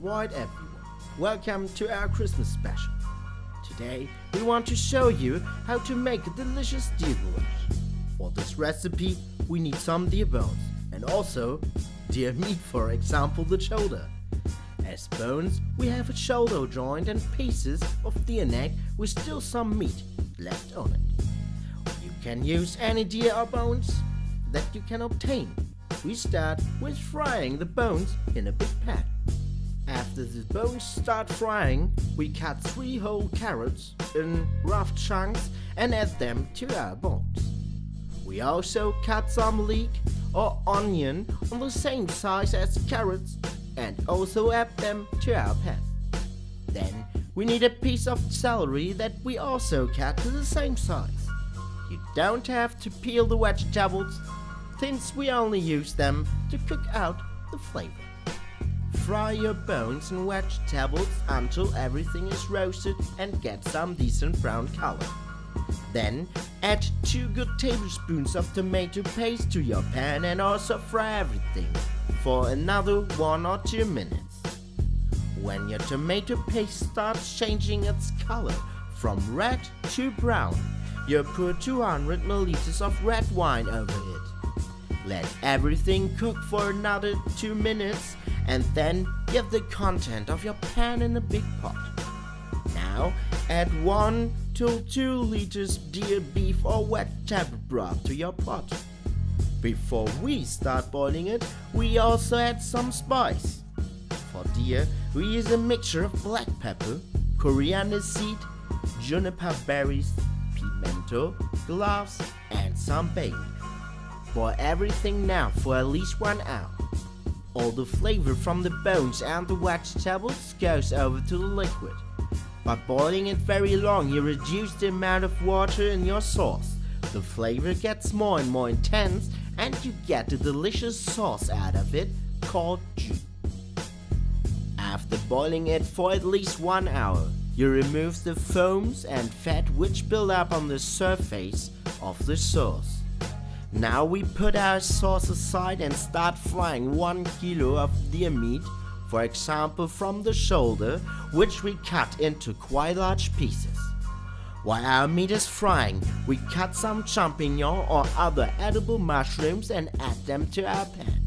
worldwide everyone. Welcome to our Christmas special. Today we want to show you how to make a delicious deer goulash. For this recipe we need some deer bones and also deer meat, for example the shoulder. As bones we have a shoulder joint and pieces of deer neck with still some meat left on it. You can use any deer or bones that you can obtain. We start with frying the bones in a big pan. After the bones start frying, we cut 3 whole carrots in rough chunks and add them to our bones. We also cut some leek or onion on the same size as carrots and also add them to our pan. Then we need a piece of celery that we also cut to the same size. You don't have to peel the vegetables, since we only use them to cook out the flavor. Fry your bones and vegetables until everything is roasted and get some decent brown color. Then add 2 good tablespoons of tomato paste to your pan and also fry everything for another 1 or 2 minutes. When your tomato paste starts changing its color from red to brown, you put 200 milliliters of red wine over it. Let everything cook for another 2 minutes and then give the content of your pan in a big pot. Now add 1 to 2 liters deer beef or vegetable broth to your pot. Before we start boiling it, we also add some spice. For deer, we use a mixture of black pepper, coriander seed, juniper berries, pimento, cloves and some bay leaf. Boil everything now for at least 1 hour. All the flavor from the bones and the vegetables goes over to the liquid. By boiling it very long, you reduce the amount of water in your sauce. The flavor gets more and more intense and you get a delicious sauce out of it called jus. After boiling it for at least 1 hour, you remove the foams and fat which build up on the surface of the sauce. Now we put our sauce aside and start frying 1 kilo of deer meat, for example from the shoulder, which we cut into quite large pieces. While our meat is frying, we cut some champignon or other edible mushrooms and add them to our pan.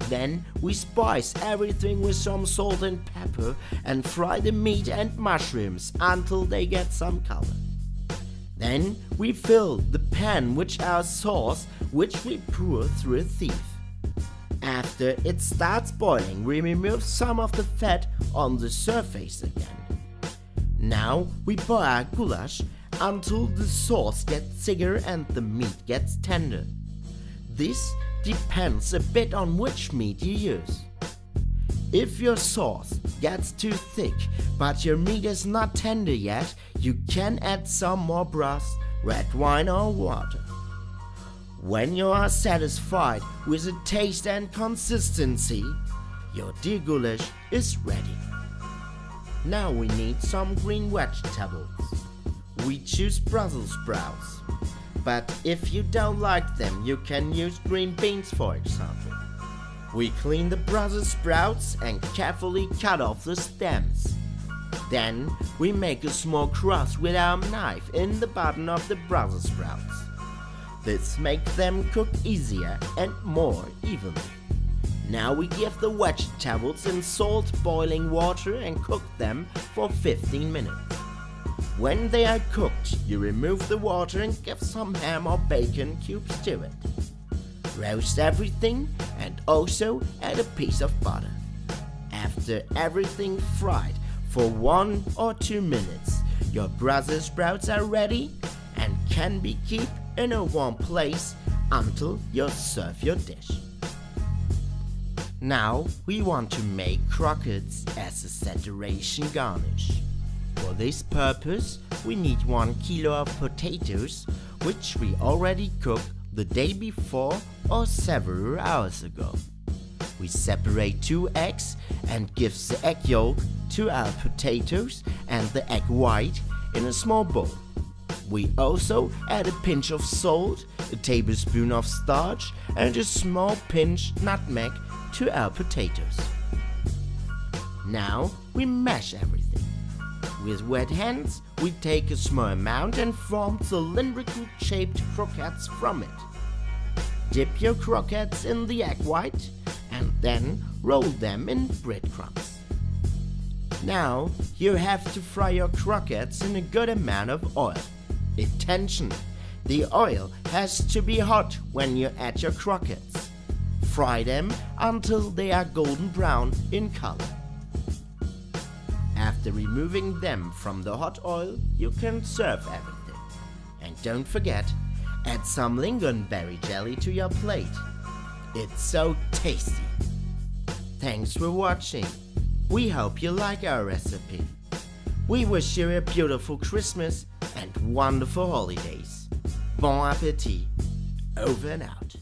Then we spice everything with some salt and pepper and fry the meat and mushrooms until they get some color. Then we fill the pan with our sauce, which we pour through a sieve. After it starts boiling, we remove some of the fat on the surface again. Now we boil our goulash until the sauce gets thicker and the meat gets tender. This depends a bit on which meat you use. If your sauce gets too thick but your meat is not tender yet, you can add some more broth, red wine or water. When you are satisfied with the taste and consistency, your deer goulash is ready. Now we need some green vegetables. We choose Brussels sprouts, but if you don't like them, you can use green beans, for example. We clean the Brussels sprouts and carefully cut off the stems. Then we make a small cross with our knife in the bottom of the Brussels sprouts. This makes them cook easier and more evenly. Now we give the vegetables in salt boiling water and cook them for 15 minutes. When they are cooked, you remove the water and give some ham or bacon cubes to it. Roast everything and also add a piece of butter. After everything fried for 1 or 2 minutes, your Brussels sprouts are ready and can be kept in a warm place until you serve your dish. Now we want to make croquettes as a saturation garnish. For this purpose, we need 1 kilo of potatoes, which we already cooked the day before or several hours ago. We separate 2 eggs and give the egg yolk to our potatoes and the egg white in a small bowl. We also add a pinch of salt, a tablespoon of starch and a small pinch nutmeg to our potatoes. Now we mash everything. With wet hands, we take a small amount and form cylindrical shaped croquettes from it. Dip your croquettes in the egg white and then roll them in breadcrumbs. Now you have to fry your croquettes in a good amount of oil. Attention! The oil has to be hot when you add your croquettes. Fry them until they are golden brown in color. After removing them from the hot oil, you can serve everything. And don't forget, add some lingonberry jelly to your plate. It's so tasty. Thanks for watching. We hope you like our recipe. We wish you a beautiful Christmas and wonderful holidays. Bon appétit. Over and out.